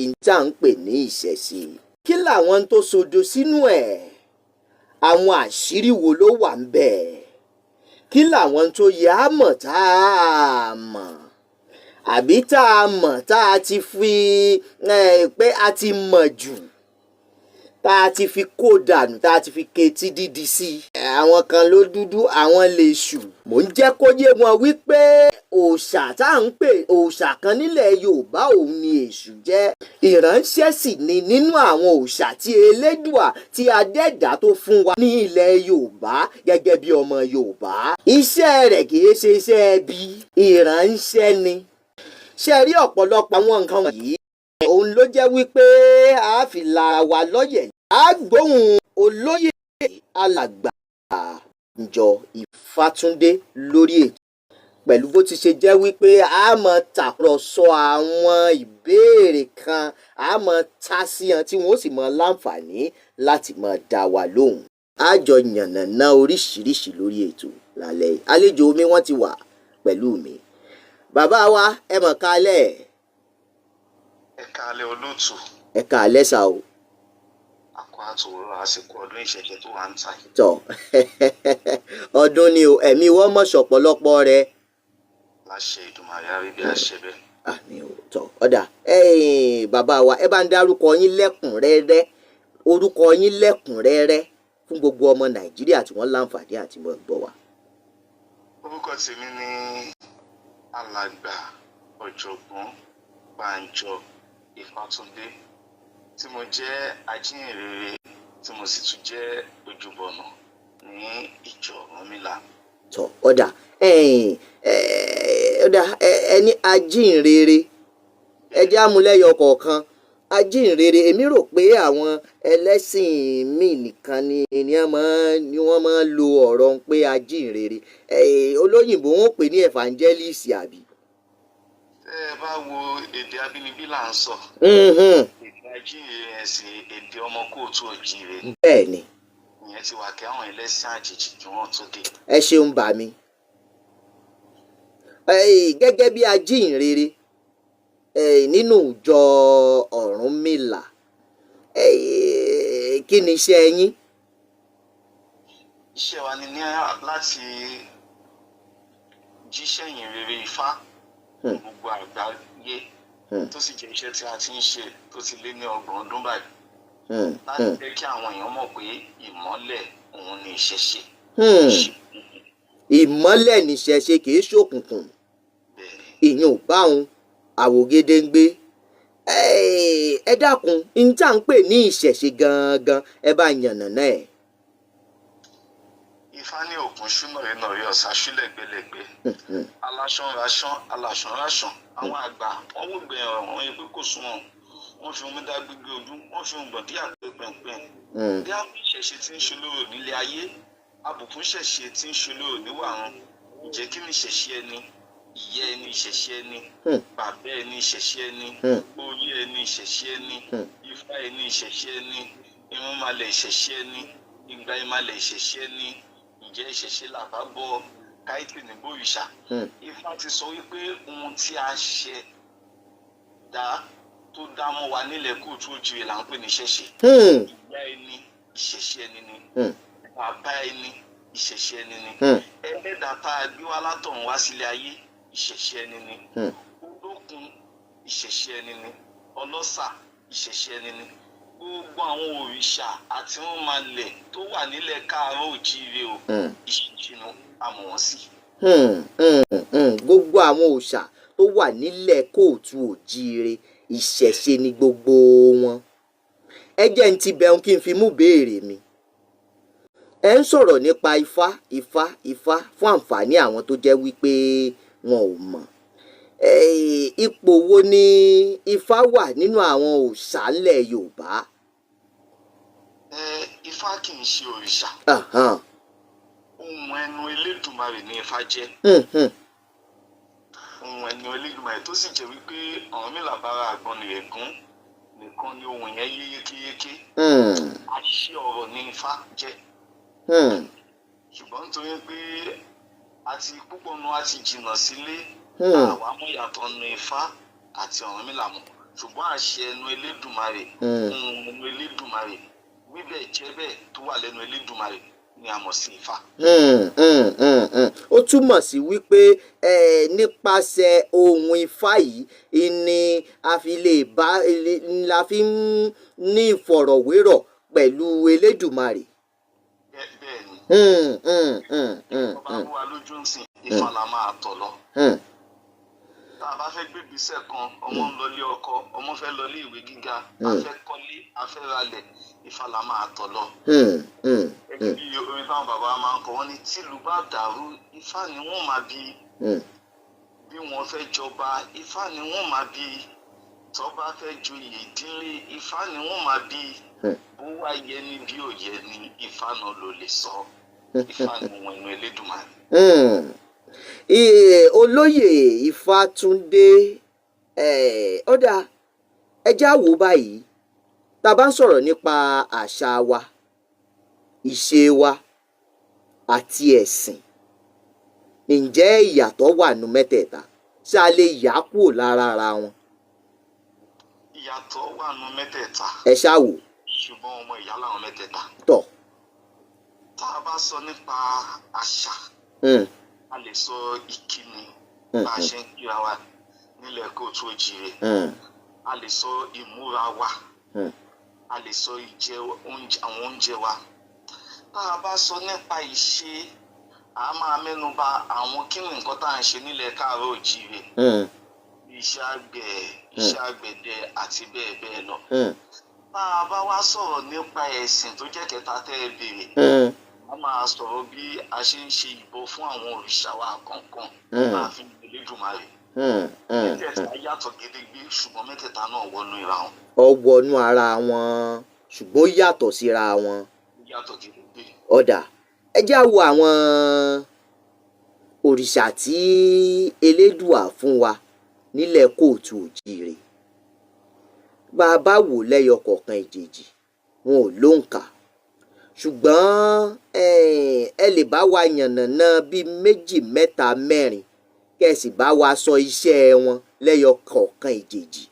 ìjà ń pè ní ìṣẹ̀ṣe. Kí làwọn tó sodo sínú ẹ̀? Àwọn àṣírí wo ló wà ń bẹ̀? Kí làwọn tó yẹ á mọ̀ tá a mọ̀? Àbí tá a mọ̀ tá a ti fi pé a ti mọ̀ jù, tá a ti fi kó dànù, tá a ti fi ketí dídí sí. Àwọn kan ló dúdú, àwọn lè ṣù. Mò ń jẹ́ kó yé wọn wípé òòṣà tá à ń pè òòṣà kan nílẹ̀ Yorùbá òun ni Èṣù jẹ́. Ìránṣẹ́ sì ni nínú àwọn òòṣà tí Elédùà tí Adẹ́dàá tó fún wa ní ilẹ̀ Yorùbá gẹ́gẹ́ bí ọmọ Yorùbá. Iṣẹ́ rẹ̀ kìí ṣe iṣẹ́ ẹbí, ìránṣẹ́ ni. Ṣé rí ọ̀pọ̀lọpọ̀ àwọn nǹkan wọ̀nyí? Òun ló jẹ́ wípé a fi la wa lọ́yẹ̀. A gbóhùn olóyè alàgbà Ǹjọ Ìfátúndé lórí ètò, pẹ̀lú bó ti ṣe jẹ́ wípé a máa tàkúrọ̀sọ àwọn ìbéèrè kan, a máa ta sí wọn tí wọ́n sì máa láǹfààní láti máa dá wa lóhùn. A jọ yànnàná oríṣiríṣi lórí ètò lálẹ́ yìí. Àlejò mi wọ́n ti wà pẹ̀lú mi. Bàbá wa ẹ mọ̀ kálẹ̀. Ẹ káalẹ́ olóòtú. Ẹ káalẹ́ sà o. Àkọ́ àtòwòrán àsìkò ọdún ìṣẹ̀ṣẹ̀ tó wà ń tà yìí. Tọ́ ọdún ni o, ẹ̀mí wọ́n mọ̀ ṣọ̀pọ̀lọpọ̀ rẹ̀. Láṣẹ Ìdùmarè àrí bí àṣẹ bẹ́ẹ̀. Àmín o. Tọ́ ọ̀dà bàbá wa ẹ bá ń dárúkọ yín lẹ́kùnrẹ́rẹ́, orúkọ yín lẹ́kùnrẹ́rẹ́ fún gbogbo ọmọ Nàìjíríà tí wọ́n láǹfààní àti mọ̀ gbọ́ wa. Orúkọ tèmi ni alàgbà ọ̀jọ̀gbọ́n Bánjọ Ìfátúndé, tí mo jẹ́ ajíhìnrere tí mo sì tún jẹ́ ojúbọ̀nà ní ìjọ Ọ̀rúnmìlà. Tọ́ ọ̀dà ẹni ajíhìnrere, ẹ jẹ́ àmúlẹ́yọ kọ̀ọ̀kan. Ajíhìnrere, èmi rò pé àwọn ẹlẹ́sìn míì nìkan ni wọ́n máa ń lo ọ̀rọ̀ pé ajíhìnrere. Olóyìnbó wọn pè ní evangelist àbí? Tẹ́ ẹ bá wo èdè abínibí là ń sọ. Èdè ajíhìnrere ẹ̀sìn èdè ọmọ kóòtù òjíire. Bẹ́ẹ̀ ni. Ìyẹn ti wà kí àwọn ẹlẹ́sìn àjèjì kí wọ́n tó dé. Ẹ ṣeun bà mí. Gẹ́gẹ́ bí ajíhìnrere nínú ìjọ Ọ̀rúnmìlà, kí ni iṣẹ́ yín? Iṣẹ́ wa ni láti jíṣẹ́ ìyìnrere Ifá gbogbo àgbáyé, tó sì jẹ́ iṣẹ́ tí a ti ń ṣe tó ti lé ní 30 ọdún báyìí, láti jẹ́ kí àwọn èèyàn mọ̀ pé ìmọ́lẹ̀ òun ni ìṣẹ̀ṣe. Ìmọ́lẹ̀ ni ìṣẹ̀ṣe, kìí ṣòkùnkùn. Ìyẹn ò bá òun àwògedengbe. Ẹ dákun, n tá ń pè ní ìṣẹ̀ṣe gangan, ẹ bá yànnàná ẹ̀. Ifá ní òkun ṣúná rẹ̀ náà rí ọ̀sà ṣúlẹ̀ gbẹlẹ̀gbẹ́. Aláṣán raṣán, aláṣán raṣán. Àwọn àgbà wọ́n wò gbẹ̀ ọ̀rọ̀ yẹn pé kò sunwọ̀n. Wọ́n fi omi dá gbígbé ojú, wọ́n fi ohun gbọ̀dí àgbẹ̀ pẹ̀pẹ̀. Bí àwọn ìṣẹ̀ṣe ti ń ṣolóró nílé ayé, àbùkún ṣẹ̀ṣe ti ń ṣolóró níwàrun. Ǹjẹ́ kí ni ìṣẹ̀ṣe ẹni? Ìyá ẹni ìṣẹ̀ṣe ẹni, bàbá ẹni ìṣẹ̀ṣe ẹni, oyè ẹni ìṣẹ̀ṣe ẹni, Ifá ẹni ìṣẹ̀ṣe ẹni, irúnmalẹ̀ ìṣẹ̀ṣe ẹni, ìgbà ìmalẹ̀ ìṣẹ̀ṣe ẹni. Ǹjẹ́ ìṣẹ̀ṣe làbá bọ káìtì ní bòrìṣà? Ifá ti sọ wípé ohun tí a ṣe dá tó dá mọ́ wa nílẹ̀ kóòtù òjíire là ń pè ní ìṣẹ̀ṣe. Ìyá ẹni ìṣẹ̀ṣe ẹni ni, bàbá ẹni ìṣẹ̀ṣe ẹni ni, ẹlẹ́dàá tá a gbé wá látọ̀run wá sílé ayé ìṣẹ̀ṣe ẹni ni, olókun ìṣẹ̀ṣe ẹni ni, ọlọ́ṣà ìṣẹ̀ṣe ẹni ni. Gbogbo àwọn òrìṣà àti wọn máa lẹ̀ tó wà nílẹ̀ káàárọ̀ òjíire o, ìṣẹ̀ṣe ni a mọ̀ wọ́n sí. Gbogbo àwọn òòṣà tó wà nílẹ̀ kóòtù òjíire, ìṣẹ̀ṣe ni gbogbo wọn. Ẹ jẹ́ n ti bẹ̀rù kí n fi mú béèrè mi. Ẹ ń sọ̀rọ̀ nípa Ifá fún àǹfààní àwọn tó jẹ́ wípé wọn ò mọ̀. Ipò wo ni Ifá wà nínú àwọn òòṣà ńlẹ̀ Yorùbá? Ifá kì í ṣe òrìṣà. Ohun ẹnu Elédùmarè ni Ifá jẹ́. Ohun ẹnu Elédùmarè tó sì jẹ́ wípé Ọ̀rúnmìlà bára àgbọn rẹ̀ gún nìkan ni ohun yẹn yé yékéyéké. Àṣẹ ọ̀rọ̀ ni Ifá jẹ́. Ṣùgbọ́n nítorí pé àti púpọ̀ nu àti jìnnà sílé, àwa mọ̀ yàtọ̀ nu Ifá àti Ọ̀rúnmìlà mọ̀. ṣùgbọ́n àṣẹ ẹnu Elédùmarè ohun ẹnu Elédùmarè wíbẹ̀ jẹ́ bẹ́ẹ̀ tó wà lẹ́nu Elédùmarè ni a mọ̀ sí Ifá. Ó túmọ̀ sí wípé nípasẹ̀ ohun Ifá yìí ni a fi lè bá la fi ń ní ìfọ̀rọ̀wérọ̀ pẹ̀lú Elédùmarè. Bẹ́ẹ̀ ni ọba bú wa lójú ń sìn Ifá la máa tọ̀ lọ. Tá a bá fẹ́ gbé ìgbésẹ̀ kan, ọmọ ń lọlé ọkọ, ọmọ fẹ́ lọlé ìwé gíga, a fẹ́ kọ́lé, a fẹ́ ralẹ̀, Ifá la máa tọ̀ lọ. Gẹ́gẹ́ bí orin táwọn bàbá máa ń kọ, wọ́n ní tìlú bá dàrú Ifá ni wọ́n máa bí. Bí wọ́n fẹ́ jọba Ifá ni wọ́n máa bí. Tó bá fẹ́ joyè ìdílé Ifá ni wọ́n máa bí. Bó wá yẹ ni bí ò yẹ ni Ifá náà ló lè sọ. Ifá ni ohun ẹnu Elédùmarè. Olóyè Ifátúndé ó dáa ẹ já wò báyìí tá a bá ń sọ̀rọ̀ nípa àṣà wa ìṣe wa àti ẹ̀sìn ǹjẹ́ ìyàtọ̀ wà nù mẹ́tẹ̀ẹ̀ta ṣé a lè yà á kúrò lára ara wọn. Ìyàtọ̀ wà nù mẹ́tẹ̀ẹ̀ta. ẹ ṣáà wò. Ṣùgbọ́n ọmọ ìyá làwọn mẹ́tẹ̀ẹ̀ta. tọ̀. Tá a bá sọ nípa àṣà a lè sọ ìkíni bá a ṣe ń kíra wa nílẹ̀ kóòtù òjìrè. A lè sọ ìmúra wa. A lè sọ ìjẹ àwọn oúnjẹ wa. Tá a bá sọ nípa ìṣe a máa mẹ́nuba àwọn kíni nǹkan tá à ń ṣe nílẹ̀ káàárọ̀ òjìrè. Iṣẹ́ àgbẹ̀, iṣẹ́ àgbẹ̀dẹ àti bẹ́ẹ̀ bẹ́ẹ̀ lọ. Tá a bá wá sọ̀rọ̀ nípa ẹ̀sìn tó jẹ́ kẹta tẹ́ ẹ béèrè. A máa sọ̀rọ̀ bí a ṣe ń ṣe ìbọ fún àwọn òrìṣà wa kọ̀ọ̀kan láàfin Elédùmarè. Mẹ́tẹ̀ẹ̀ta yàtọ̀ gédégbé ṣùgbọ́n mẹ́tẹ̀ẹ̀ta náà wọnú ara wọn. Ó wọnú ara wọn ṣùgbọ́n ó yàtọ̀ síra wọn. Ó yàtọ̀ gédégbé. Ọ̀dà ẹ já wo àwọn òrìṣà tí Elédùà fún wa nílẹ̀ kóòtù òjìrè. Bá a bá wò lẹ́yọ kọ̀ọ̀kan ìjèjì wọn ò lóǹkà ṣùgbọ́n ẹ lè bá wa yànnàná bíi méjì mẹ́ta mẹ́rin kẹ́ ẹ sì bá wa sọ iṣẹ́ wọn lẹ́yọ kọ̀ọ̀kan ìjèjì.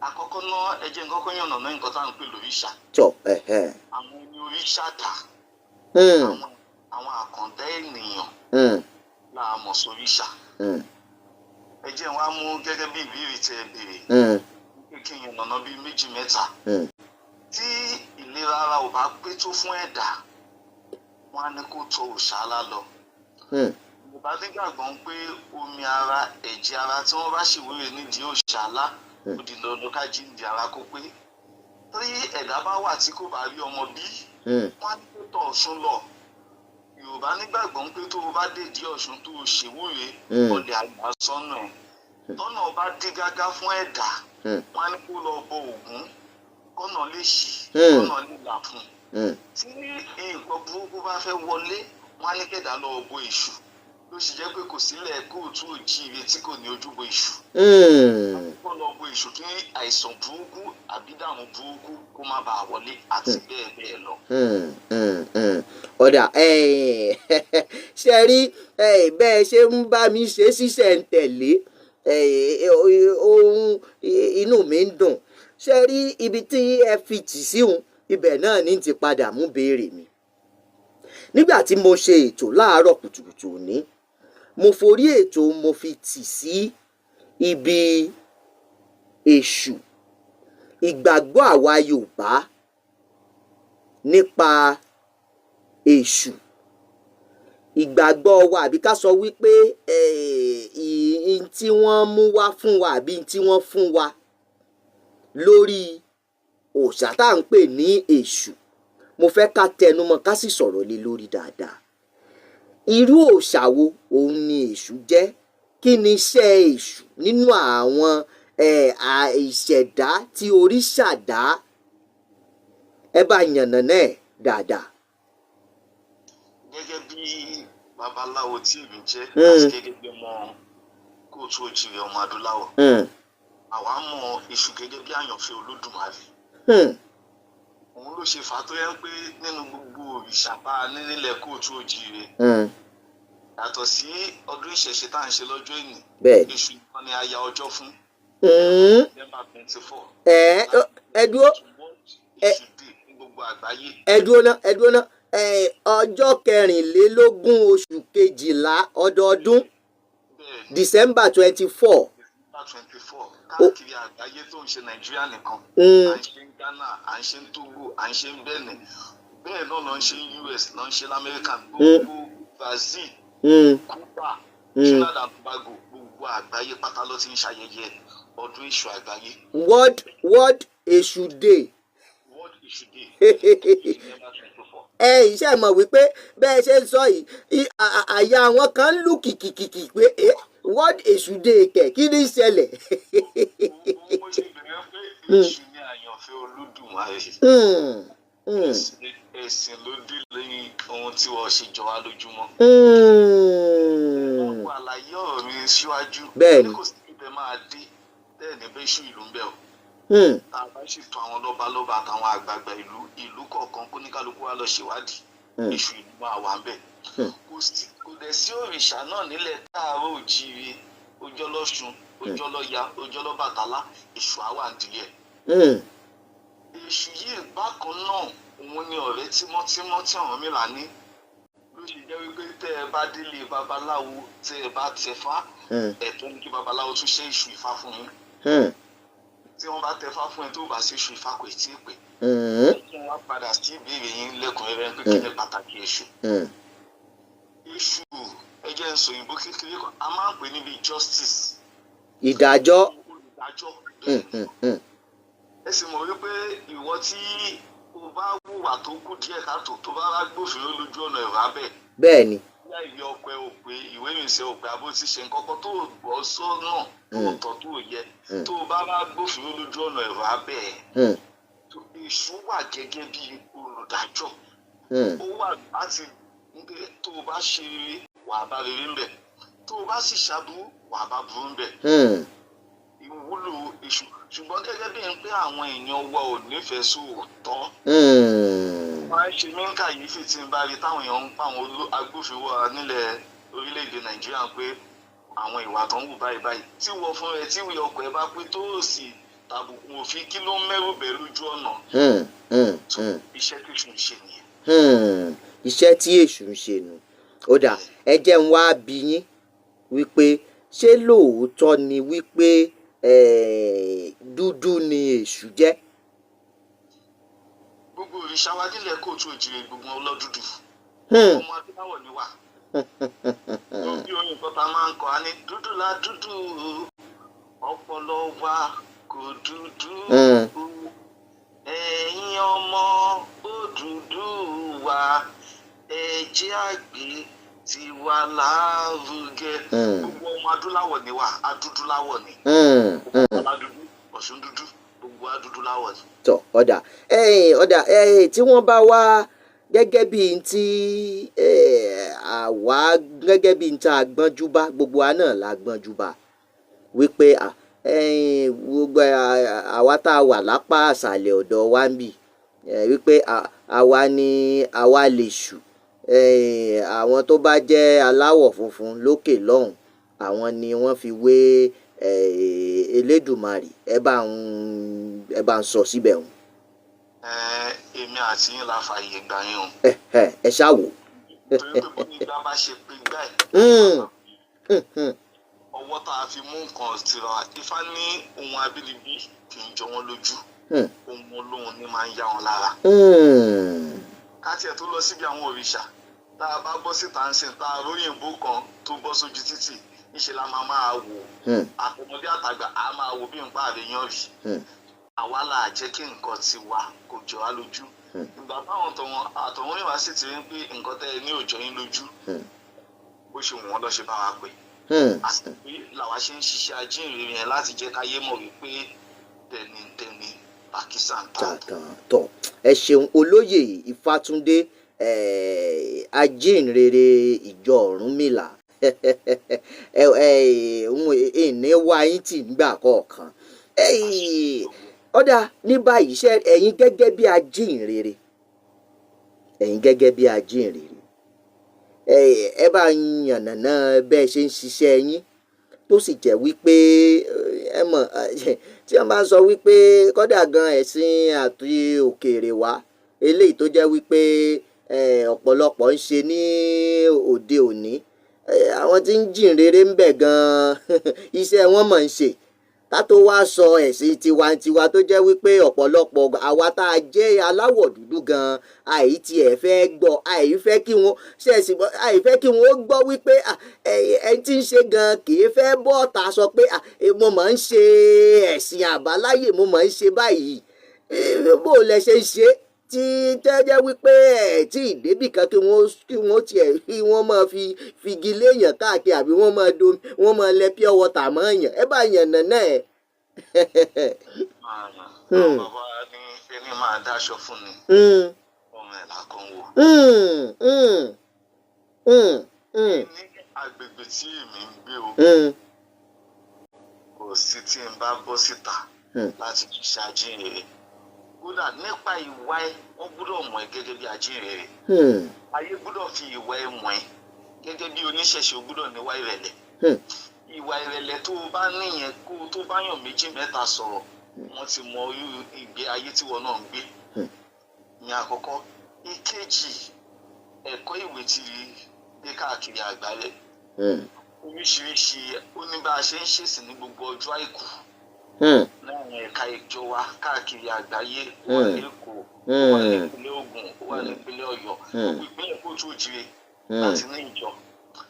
Àkọ́kọ́ náà ẹ jẹ́ nǹkan kan yànnàná nǹkan tá à ń pè lóríṣà. Àwọn ẹni oríṣà dà. Àwọn àkàndá ènìyàn là á mọ̀ sóríṣà. Ẹ jẹ́ wá mú gẹ́gẹ́ bí ìbéèrè tẹ́ ẹ béèrè. Kí n yànnàná bíi méjì mẹ́ta. Tí ìlera ara ò bá pé tó fún ẹ̀dá wọn á ní kó tọ òṣàlá lọ. Yorùbá nígbàgbọ́ pé omi ara ẹ̀jẹ̀ ara tí wọ́n bá ṣèwúre nídìí òṣàlá ó di dandan ká jíǹde ara kó pé. Tí ẹ̀dá bá wà tí kò bá rí ọmọ bí wọ́n á ní kó tọ Ọ̀ṣun lọ. Yorùbá nígbàgbọ́ pé tó o bá dèdí Ọ̀ṣun tó o ṣèwúre ọ̀lẹ̀ àgbà sọ́nà ẹ̀. Tọ́nà bá dí gágá fún ẹ̀dá wọ́n á ní kó lọ bọ Ògún kọ́nà lè ṣí kọ́nà lè là fún. Tí nǹkan burúkú bá fẹ́ wọlé wọ́n á ní kẹ̀dá lọ bọ Èṣù ló ṣe jẹ́ pé kò sílẹ̀ kóòtù òjìrè tí kò ní ojúbọ Èṣù. Wọ́n lọ bọ Èṣù kí àìsàn burúkú àbídàmú burúkú kó má bàa wọlé àti bẹ́ẹ̀ bẹ́ẹ̀ lọ. Ọ̀dà ṣe rí bẹ́ẹ̀ ṣe ń bá mi ṣe ṣiṣẹ́ ń tẹ̀lé ohun inú mi ń dùn ṣe rí ibi tí ẹ fi tì síhun ibẹ̀ náà ní ti padà mú béèrè mi. Nígbà tí mo ṣe ètò láàárọ̀ kùtùkùtù òní mo forí ètò mo fi tì sí ibi Èṣù ìgbàgbọ́ àwa Yorùbá nípa Èṣù ìgbàgbọ́ wa àbí ká sọ wípé tí wọ́n mú wá fún wa àbí tí wọ́n fún wa lórí òòṣà tá à ń pè ní Èṣù mo fẹ́ ká tẹnumọ́ ká sì sọ̀rọ̀ lé lórí dáadáa. Irú òòṣà wo òun ni Èṣù jẹ́? Kí ni iṣẹ́ Èṣù nínú àwọn ìṣẹ̀dá tí òrìṣà dá? Ẹ bá yànnàná ẹ̀ dáadáa. Gẹ́gẹ́ bí babaláwo tí èmi jẹ́ àti gẹ́gẹ́ bí ọmọ kóòtù òjìrè ọmọ adúláwọ̀ àwa mọ̀ Èṣù gẹ́gẹ́ bí àyànfẹ́ Olódùmarè. Òun ló ṣe fà á tó yẹ pé nínú gbogbo òrìṣà bá a ní nílẹ̀ kóòtù òjìrè yàtọ̀ sí ọdún ìṣẹ̀ṣe tá à ń ṣe lọ́jọ́ ìní bẹ́ẹ̀ ni. èṣù nìkan ni a ya ọjọ́ fún Mm. December 24 ẹ dúró èṣù dé ní gbogbo àgbáyé. ẹ dúró ná ọjọ́ 24 oṣù kejìlá ọdọọdún bẹ́ẹ̀ ni December 24. December 24 káàkiri àgbáyé tó ń ṣe Nàìjíríà nìkan à ń ṣe ní Ghana à ń ṣe ní Togo à ń ṣe ní Benin bẹ́ẹ̀ náà ló ń ṣe ní US ló ń ṣe lamẹ́ríkà gbogbo Brazil Cuba Trinidad and Tobago gbogbo àgbáyé pátá ló ti ń ṣayẹyẹ ọdún èṣù àgbáyé. World Èṣù Day. World Èṣù Day December 24. Iṣẹ́ mọ̀ wípé bẹ́ẹ̀ ṣe ń sọ yìí àyà àwọn kan ń lù kìkìkìkì pé World Èṣù Day kẹ̀ kí ni ìṣẹ̀lẹ̀. mo ṣe bẹ̀rẹ̀ pé èṣù ni àyànfẹ́ Olódùmarè ẹ̀sìn ló dé lẹ́yìn ohun tí wọ́n ṣe jọ wá lójúmọ́. wọ́n kó àlàyé ọ̀rọ̀ mi síwájú bẹ́ẹ̀ni kò sí ibẹ̀ máa dé bẹ́ẹ̀ ni bẹ́ẹ̀ ṣù ìlú ń bẹ̀ o. tá a bá ṣètò àwọn lọ́balọ́ba àtàwọn àgbààgbà ìlú kọ̀ọ̀kan kó ní kálukú wa lọ ṣèwádìí èṣù ìlú máa wà ń bẹ̀. kò dẹ̀ sí òrìṣà náà nílẹ̀ káàárọ̀ oòjíire Ọjọ́lọ́ṣun Ọjọ́lọ́ya Ọjọ́lọ́bàtálá èṣù àwa ìdílé ẹ̀. èṣù yìí bákan náà òun ni ọ̀rẹ́ tímọ́tímọ́ tí Ọ̀rúnmìlà ní ló ṣe jẹ́ wípé tẹ́ ẹ bá délé babaláwo tẹ́ ẹ bá tẹ̀fá ẹ̀tọ́ ní kí babaláwo tún ṣe èṣù Ifá fún yín. tí wọ́n bá tẹ̀fá fún ẹ tó bá ṣe èṣù Ifá kò tí ì pé. kí wọ́n padà sí ìbéèrè yín lẹ́kùnrẹ́rẹ́ pé kí ni pàtàkì èṣù. èṣù ẹ jẹ́ n sọ òyìnbó kékeré kan a máa ń pè níbi justice. ìdájọ́. olùdájọ́ ẹ sì mọ̀ wípé ìwọ tí o bá wùwà tó kù díẹ̀ káàtó tó bá rá gbófinró lójú ọ̀nà ẹ̀rọ abẹ́. bẹ́ẹ̀ ni. bóyá ìwé ọpẹ òpè ìwé ìrìnsẹ̀ òpè àbó ti ṣe nǹkan kan tó gbọ́ sọ́nà tó tọ́ tó yẹ tó bá rá gbófinró lójú ọ̀nà ẹ̀rọ abẹ́ ẹ̀. èṣù wà gẹ́gẹ́ bí olùdájọ́. ó wà láti tó o bá ṣe rere wàá bá rere ń bẹ̀ tó o bá sì ṣàbúrú wàá bá burú ń bẹ̀. ìwúlò èṣù ṣùgbọ́n gẹ́gẹ́ bí n pé àwọn èèyàn wa ò nífẹ̀ẹ́ sóòótọ́. wọ́n á ṣe mí ń kàyéfì tí n bá rí táwọn èèyàn ń pa àwọn agbófinró nílẹ̀ orílẹ̀-èdè Nàìjíríà pé àwọn ìwà tó ń wù báyìí báyìí tí wọ́n fún ẹ tí ìwé ọkọ̀ ẹ bá pé tó o sì tàbùkù òfin kí ló ń mẹ́rù bẹ̀ lójú ọ̀nà. iṣẹ́ tí èṣù ń ṣe nìyẹn. iṣẹ́ tí èṣù ń ṣe nù. ó dà ẹ jẹ́ n wá bi yín wípé ṣé lóòótọ́ ni wípé dúdú ni èṣù jẹ́. gbogbo òrìṣà wa nílẹ̀ kóòtù òjìrè gbogbo ọlọ́dúdú ọmọ adúláwọ̀ ni wà. lórí orin kan tá a máa ń kọ á ní dúdú la dúdú ọpọlọ wa kò dúdú ẹ̀yin ọmọ Odùduwà ẹ jẹ́ àgbẹ̀ tiwa lárugẹ. gbogbo ọmọ adúláwọ̀ ni wà adúdúláwọ̀ ni. ọládúdú Ọ̀ṣun dúdú gbogbo adúdúláwọ̀ ni. tọ ọ̀dà tí wọ́n bá wá gẹ́gẹ́ bí n tí àwa gẹ́gẹ́ bí n tá a gbọ́njú bá gbogbo wa náà la gbọ́njú bá wípé gbogbo àwa tá a wà lápá àṣàlẹ̀ ọ̀dọ̀ wa ń bì wípé àwa ni àwa lè ṣù. Àwọn tó bá jẹ́ aláwọ̀ funfun lókè lọ́hùn àwọn ni wọ́n fi wé Elédùmarè ẹ bá ń sọ síbẹ̀ hùn. èmi àti yín la fààyè gbà yín o. ẹ ṣáà wò. torí pé bó ní gbá bá ṣe pé gbá ẹ̀ ọwọ́ tá a fi mú nǹkan tìrọ Ifá ní ohun abínibí kì í jọ wọ́n lójú ohun olóhùn ni máa ń yá wọn lára. ká tiẹ̀ tó lọ síbi àwọn òrìṣà tá a bá bọ́ síta ń sìn tá a róyìnbó kan tó bọ́ sójú títì níṣẹ́ la máa wò àtọmọdé àtàgbà á máa wò bí nǹkan àríyàn rí àwa là jẹ́ kí nǹkan ti wà kò jọ wá lójú ìgbà táwọn àtọ̀wọ́n yìí wá sì ti rí pé nǹkan tẹ́ ẹ ní òjò yín lójú bó ṣe wọ́n lọ ṣe bá wa pé àti pé làwa ṣe ń ṣiṣẹ́ ajínrere yẹn láti jẹ́ káyé mọ̀ wípé tẹnitẹni Pakistan tọ̀ ẹ ṣeun olóyè Ifátúndé ajínrere ìjọ Ọ̀rúnmìlà ìní wá yín tì nígbà kọ̀ọ̀kan ọ̀dà ní báyìí ṣe ẹ̀yin gẹ́gẹ́ bí ajínrere ẹ bá yànnàná bẹ́ẹ̀ ṣe ń ṣiṣẹ́ yín tó sì jẹ́ wípé ẹ mọ̀ tí wọ́n bá sọ wípé kódà gan ẹ̀sìn àti òkèèrè wá eléyìí tó jẹ́ wípé ọ̀pọ̀lọpọ̀ ń ṣe ní òde òní àwọn tí ń jìn rere ń bẹ̀ gan iṣẹ́ wọn mọ̀ ń ṣe ká tó wá sọ ẹ̀sìn tiwantiwa tó jẹ́ wípé ọ̀pọ̀lọpọ̀ àwa tá a jẹ́ aláwọ̀ dúdú gan àìtí ẹ̀ fẹ́ gbọ́ àìfẹ́ kí wọ́n ṣẹ̀sì àìfẹ́ kí wọ́n gbọ́ wípé ẹ ti ń ṣe gan kì í fẹ́ bọ́ ọ̀tá sọ pé mo máa ń ṣe ẹ̀sìn àbáláyé mo máa ń ṣe báyìí bó lẹ ṣe ń ṣe tí tẹ́jẹ́ wípé tí ìdébì kan kí wọ́n tiẹ̀ kí wọ́n máa fi figi léèyàn káàkiri àbí wọ́n máa lẹ pure water mọ́ èèyàn ẹ bá yàn nàná ẹ̀. bàbá ní ẹni máa dáṣọ fún ni ọmọ ẹ̀ lákan wò. ní agbègbè tí èmi ń gbé o kò sí tí n bá bọ́ síta láti fi ṣàjíǹrere kódà nípa ìwà ẹ wọ́n gbọ́dọ̀ mọ̀ ẹ́ gẹ́gẹ́ bí ajíǹrere ayé gbọ́dọ̀ fi ìwà ẹ mọ̀ ẹ́ gẹ́gẹ́ bí oníṣẹ̀ṣe o gbọ́dọ̀ níwà ìrẹ̀lẹ̀ ìwà ìrẹ̀lẹ̀ tó o bá níyẹn kó o tó bá yàn méjì mẹ́ta sọ̀rọ̀ wọ́n ti mọ irú ìgbé ayé tí wọn náà ń gbé ní àkọ́kọ́. ìkejì ẹ̀kọ́ ìwé ti dé káàkiri àgbáyé oríṣiríṣi ó ní bá a ṣe ń ṣèsìn ní gbogbo ọjọ́ àìkú láwọn ẹ̀ka ìjọ wa káàkiri àgbáyé ó wà ní Èkó ó wà ní ìpínlẹ̀ Ògùn ó wà ní ìpínlẹ̀ Ọ̀yọ́ gbogbo ìpínlẹ̀ kó tó jíire láti ní ìjọ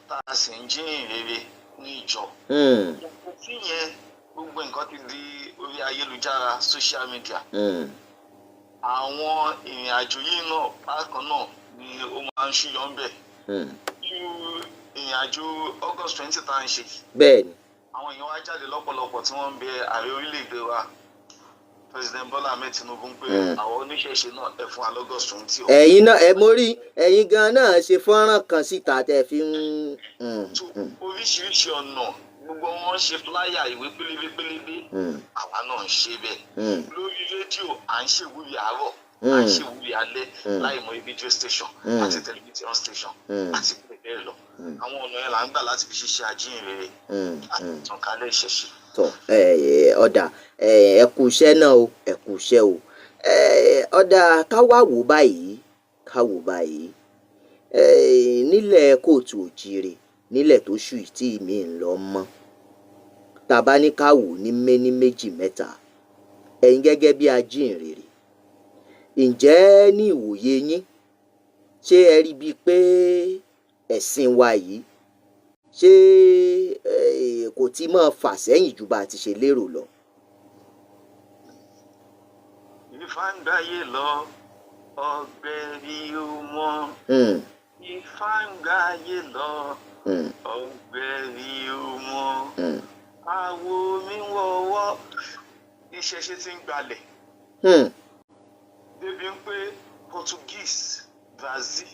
tá a sì ń jíyìn rere ní ìjọ. gbogbo tí yẹn gbogbo nǹkan ti di orí ayélujára social media àwọn ìrìn àjò yìí náà bákan náà ni ó máa ń ṣúyọ ń bẹ̀. irú ìrìn àjò August 20 tá à ń ṣe. bẹ́ẹ̀ni. àwọn èèyàn wá jáde lọ́pọ̀lọpọ̀ tí wọ́n ń bẹ ààrẹ orílẹ̀-èdè wa President Bola Ahmed Tinubu ń pè àwọn oníṣẹ̀ṣe náà ẹ fún wa l'August 20. ẹ̀yin náà ẹ mórí ẹ̀yin gan náà ṣe fọ́nrán kan síta tẹ́ fi ń. oríṣiríṣi ọ̀nà gbogbo wọn ṣe fúláyà ìwé pélébé àwa náà ń ṣe bẹ́ẹ̀ lórí rédíò à ń ṣèwúrí àárọ̀ à ń ṣèwúrí alẹ́ láì mọ ibi radio station àti television station àti bẹ́ẹ̀ lọ àwọn ọ̀nà yẹn là ń gbà láti fi ṣiṣẹ́ ajíhìnrere àti ìtànkálẹ̀ ìṣẹ̀ṣe. ọ̀dà ẹ kú iṣẹ́ náà o ẹ kú iṣẹ́ o ọ̀dà ká wá wò báyìí nílẹ̀ kóòtù òjíire nílẹ̀ tó ṣù tí mi ń lọ mọ́ tá a bá ní ká wò ní méní méjì mẹ́ta ẹ̀yin gẹ́gẹ́ bí ajíhìnrere ǹjẹ́ ní ìwòye yín ṣé ẹ rí bíi pé ẹ̀sìn wa yìí ṣé kò tí máa fà sẹ́yìn ju bá a ti ṣe lérò lọ. ìfàǹgbáyé lọ ọgbẹ́ rí o mọ́ ìfàǹgbáyé lọ ọgbẹ́ rí o mọ́ àwo mi wọ́wọ́ ìṣẹ̀ṣe ti ń gbalẹ̀ débi ń pé Portuguese Brazil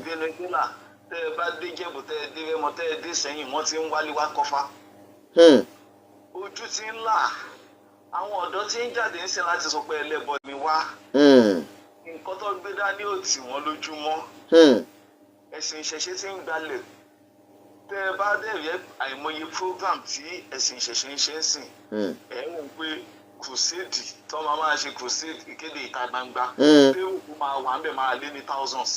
Venezuela tẹ́ ẹ bá dé Jẹ̀bú tẹ́ ẹ dé Rẹ́mọ tẹ́ ẹ dé Ṣẹ̀yìn wọ́n ti ń wálé wá kọ́fà ojú ti ń là àwọn ọ̀dọ́ tí ń jáde ń sìn láti sọ pé ẹlẹ́bọ ni wá nǹkan tó gbé dání ò tì wọ́n lójúmọ́ ẹ̀sìn ìṣẹ̀ṣe ti ń gbalẹ̀ tẹ́ ẹ bá dẹ̀rẹ́ àìmọye program tí ẹ̀sìn ìṣẹ̀ṣe ń ṣe ń sìn ẹ̀ ń wò pé crusade tó máa ṣe crusade ìkéde ìta gbangba pé òkú máa wà ń bẹ̀ máa lé ní thousands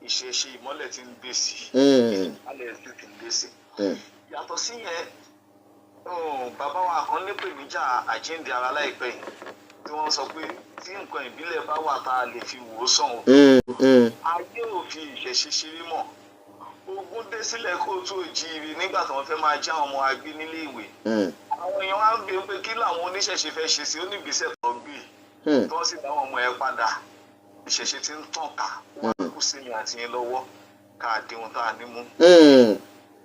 ìṣẹ̀ṣe ìmọ́lẹ̀ ti ń gbé sí ìmọ́lẹ̀ ti ń gbé sí yàtọ̀ sí yẹn bàbá wa kan nípò ìníjà àjíǹde ara láìpẹ́ yìí tí wọ́n sọ pé tí nǹkan ìbílẹ̀ bá wà tá a lè fi wò ó sàn o ayé ò fi ìṣẹ̀ṣe ṣeré mọ́ ogun dé sílẹ̀ kóòtù òjíire nígbà tí wọ́n fẹ́ máa já ọmọ agbé nílé ìwé àwọn èèyàn wá ń gbé pé kí làwọn oníṣẹ̀ṣe fẹ́ ṣe sí onígbésẹ̀ tó gbé tí wọ́n sì dá àwọn ọmọ ẹ padà ìṣẹ̀ṣe ti ń tàn ká wọ́n kú sí mi àti yín lọ́wọ́ ká dín ohun tá a ní mú.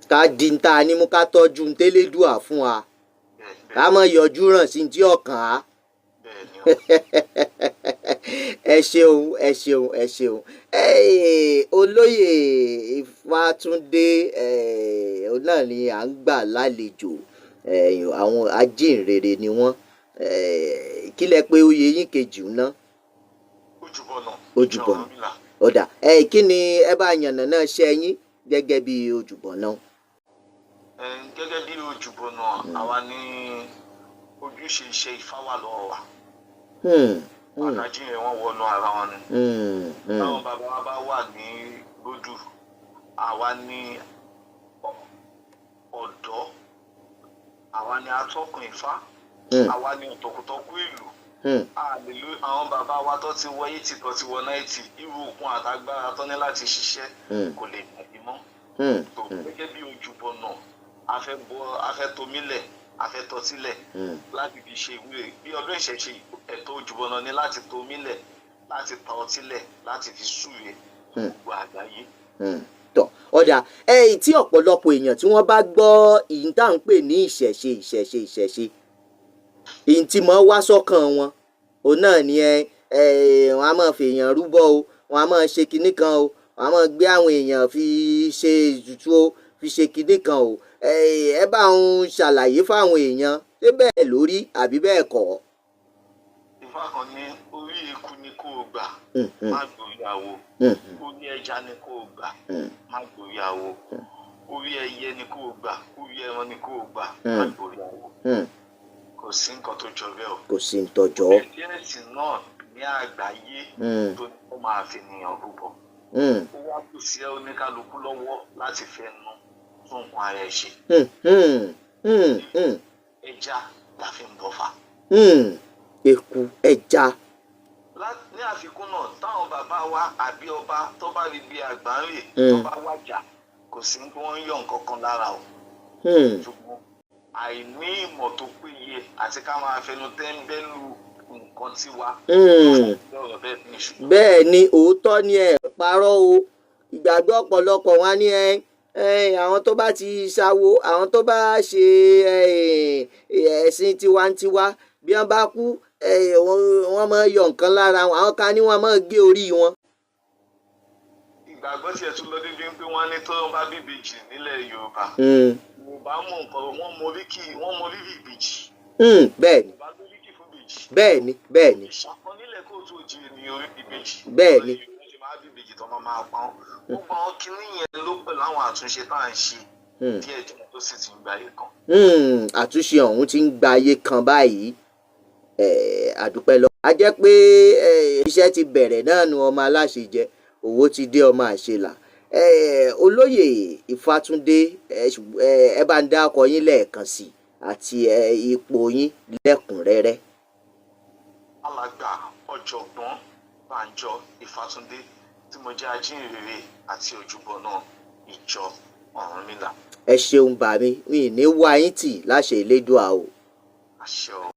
ká dín tá a ní mú ká tọ́jú ń tẹ́lẹ̀dùà fún wa ká mọ̀ yọjú ràn sí tí ọkàn á. ẹ ṣeun olóyè Ifátúndé náà ni à ń gbà lálejò àwọn ajíhìnrere ni wọ́n kí lẹ pé oyè yín kejì ń ná. Ojúbọ̀nà ọ̀dà kí ni ẹ bá yànnàná ṣe yín gẹ́gẹ́ bí ojúbọ náà. Gẹ́gẹ́ bí ojúbọ náà àwa ní ojúṣe iṣẹ́ Ifá wà lọ́wọ́ wa. Àdájí yẹn wọ́n wọnú ara wọn ni. Táwọn bàbá wa bá wà ní lódù àwa ní ọ̀dọ́, àwa ní atọ́kùn Ifá, àwa ní ọ̀tọ̀kùtọ̀kù ìlú. Àwọn bàbá wa tó ti wọ 80 tó ti wọ 90 irú okun àtagbára tó ní láti ṣiṣẹ́ kò lè dàbí mọ́. Gẹ́gẹ́ bí ojúbọ náà a fẹ́ tomílẹ̀ a fẹ́ tọ́tílẹ̀ láti fi ṣe ìwúre bí ọdún ìṣẹ̀ṣe ẹ̀tọ́ ojúbọ náà ní láti tomílẹ̀ láti ta ọtílẹ̀ láti fi súre gbogbo àgbáyé. Ọ̀dà tí ọ̀pọ̀lọpọ̀ èèyàn tí wọ́n bá gbọ́ ìyìn tá à ń pè ní ìṣẹ̀ṣe ìyìn tí mo wá sọ́kàn wọn òun náà ni wọn a máa fi èèyàn rúbọ o, wọn a máa ṣe kinní kan o, wọn a máa gbé àwọn èèyàn fi ṣe ètùtù o, fi ṣe kinní kan o. Ẹ bá ń ṣàlàyé fáwọn èèyàn ṣé bẹ́ẹ̀ lórí àbí bẹ́ẹ̀ kọ́. Ifá kan ní orí eku ni kó o gbà má gbórí àwo, orí ẹja ni kó o gbà má gbórí àwo, orí ẹyẹ ni kó o gbà, orí ẹran ni kó o gbà má gbórí àwo. Kò sí nǹkan tó jọ bẹ́ẹ̀ o. Kò sí nǹkan tó jọ. Ẹ̀sìn náà ní àgbáyé tó ní kó máa fi nìyàn rúbọ. Ó wá kù sí oníkálukú lọ́wọ́ láti fẹ́ nu fún nǹkan ara ẹ̀ ṣe. Ẹja la fi ń bọ̀fà. Eku ẹja. Ní àfikún náà táwọn bàbá wa àbí ọba tó bá rí bí àgbà ń rè tó bá wájà kò sí pé wọ́n ń yọ nǹkan kan lára o. Ṣùgbọ́n àìní ìmọ̀ tó péye àti ká máa fẹnu tẹ́ńbẹ́lú nǹkan tiwa. Bẹ́ẹ̀ ni òótọ́ ni ẹ parọ́ o. Ìgbàgbọ́ ọ̀pọ̀lọpọ̀ wọn ní àwọn tó bá ti ṣàwo, àwọn tó bá ṣe ẹ̀sìn tiwantiwa bí wọ́n bá kú wọ́n máa yọ nǹkan lára wọn, àwọn kan ní wọ́n máa gé orí wọn. Ìgbàgbọ́ tiẹ̀ tún lọ débi pé wọ́n ní tó bá bí ìbejì nílẹ̀ Yorùbá. Yorùbá mọ nǹkan wọ́n mọ rírì ìbejì. Bẹ́ẹ̀ni bẹ́ẹ̀ni. Ìṣàkọnílẹ̀ kó tó di ènìyàn orí ìbejì. Bẹ́ẹ̀ni. Tó máa pa wọn. Gbogbo àwọn kinní yẹn ló pẹ̀lú àwọn àtúnṣe tá à ń ṣe díẹ̀ tó sì ti ń gba ayé kan. Àtúnṣe ọ̀hún ti ń gba ayé kan báyìí. Àdúpẹ́ lọ. A jẹ́ pé iṣẹ́ ti bẹ̀rẹ̀ náà nu ọmọ aláṣẹ jẹ, owó ti dé ọmọ àṣelà. Olóyè Ifátúndé ẹ bá ń dákọ yín lẹ́ẹ̀kan sí àti ipò yín lẹ́kùnrẹ́rẹ́. Alàgbà ọ̀jọ̀gbọ́n Bánjọ Ifátúndé tí mo jẹ́ ajínrere àti ojúbọ náà ìjọ Ọ̀rúnmìlà. Ẹ ṣeun bàmí, mi ní wá yín tì láṣẹ Elédùà o. Àṣẹ o.